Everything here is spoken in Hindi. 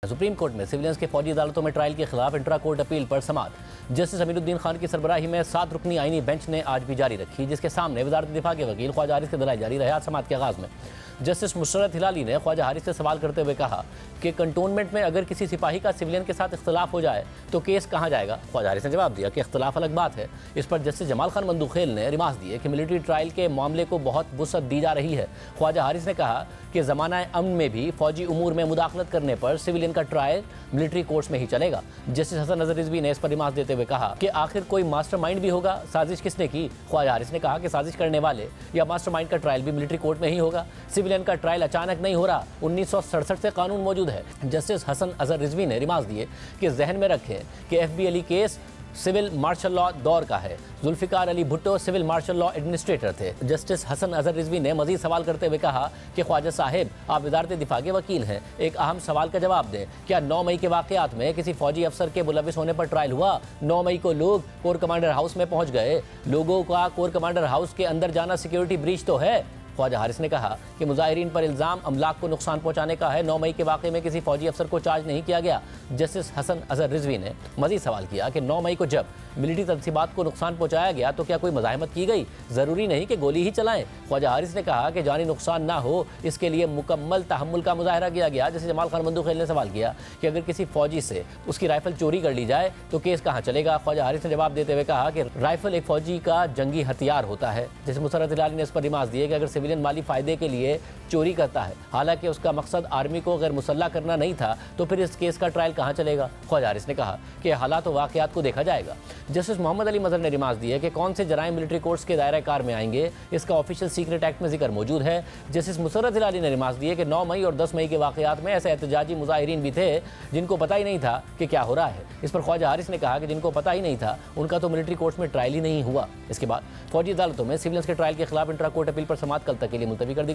सुप्रीम कोर्ट में सिविलियंस के फौजी अदालतों में ट्रायल के खिलाफ इंट्रा कोर्ट अपील पर समाअत जस्टिस अमीरुद्दीन खान की सरबराही में 7 रुकनी आईनी बेंच ने आज भी जारी रखी, जिसके सामने वजारत दिफा के वकील ख्वाजा हारिस के दलाइल जारी रहे। आज समाअत के आगाज में जस्टिस मुशर्रत हिलाली ने ख्वाजा हारिस से सवाल करते हुए कहा कि कंटोनमेंट में अगर किसी सिपाही का सिविलियन के साथ इख्तलाफ हो जाए तो केस कहाँ जाएगा। ख्वाजा हारिस ने जवाब दिया कि इख्तलाफ अलग बात है। इस पर जस्टिस जमाल खान मंदूखेल ने रिमार्क दिए कि मिलिट्री ट्रायल के मामले को बहुत वुसअत दी जा रही है। ख्वाजा हारिस ने कहा कि ज़माना अमन में भी फौजी उमूर में मुदाखलत करने पर सिविलियन का ट्रायल मिलिट्री कोर्ट्स में ही चलेगा। जस्टिस हसन अजहर रिजवी ने इस पर रिमार्क देते हुए कहा कि आखिर कोई मास्टरमाइंड भी होगा, साजिश किसने की। ख्वाजा हारिस ने कहा कि साजिश करने वाले या मास्टरमाइंड का ट्रायल भी मिलिट्री कोर्ट में ही होगा। सिविलियन का ट्रायल अचानक नहीं हो रहा, 1967 से कानून मौजूद है। जस्टिस हसन अजहर रिजवी ने रिमार्क दिए कि जहन में रखें कि FBI Ali case civil martial law दौर का है। Zulfikar Ali Bhutto civil martial law administrator थे। जस्टिस हसन अजहर रिजवी ने मजीद सवाल करते हुए कहा कि ख्वाजा साहिब, आप वजारत दिफा के वकील हैं, एक अहम सवाल का जवाब दें। क्या 9 मई के वाक़यात में किसी फौजी अफसर के मुलविस होने पर ट्रायल हुआ? 9 मई को लोग कोर कमांडर हाउस में पहुंच गए। लोगों का कोर कमांडर हाउस के अंदर जाना सिक्योरिटी ब्रीच तो है। ख्वाजा हारिस ने कहा कि मुजाहिरीन पर इल्ज़ाम अमलाक को नुकसान पहुंचाने का है। 9 मई के वाक़े में किसी फौजी अफसर को चार्ज नहीं किया गया। जस्टिस हसन अजहर रिजवी ने मजीद सवाल किया कि 9 मई को जब मिलिट्री तनसीबात को नुकसान पहुंचाया गया तो क्या कोई मज़ाहमत की गई? ज़रूरी नहीं कि गोली ही चलाएं। ख्वाजा हारिस ने कहा कि जानी नुकसान ना हो इसके लिए मुकम्मल तहम्मुल का मुजाहरा किया गया। जैसे जमाल खान मंदूखेल ने सवाल किया कि अगर किसी फौजी से उसकी राइफल चोरी कर ली जाए तो केस कहाँ चलेगा। ख्वाजा हारिस ने जवाब देते हुए कहा कि राइफल एक फौजी का जंगी हथियार होता है। जैसे मुशर्रत हिलाली ने इस पर रिमार्क दिए कि अगर सिविलियन माली फ़ायदे के लिए चोरी करता है, हालांकि उसका मकसद आर्मी को गैर मुसल्लह करना नहीं था, तो फिर इस केस का ट्रायल कहाँ चलेगा। ख्वाजा हारिस ने कहा कि हालात व वाक़यात को देखा जाएगा। जस्टिस मोहम्मद अली मजहर ने रिमार्क दिए कि कौन से जराइम मिलिट्री कोर्ट्स के दायरा कार में आएंगे, इसका ऑफिशियल सीक्रेट एक्ट में जिक्र मौजूद है। जस्टिस मुशर्रत हिलाली ने रिमार्क दिए कि 9 मई और 10 मई के वाक़यात में ऐसे एहतजाजी मुजाहिरीन भी थे जिनको पता ही नहीं था कि क्या हो रहा है। इस पर ख्वाजा हारिस ने कहा कि जिनको पता ही नहीं था उनका तो मिलिट्री कोर्ट्स में ट्रायल ही नहीं हुआ। इसके बाद फौजी अदालतों में सिविलियंस के ट्रायल के खिलाफ इंट्रा कोर्ट अपील पर समाअत कल तक के लिए मुलतवी कर दी।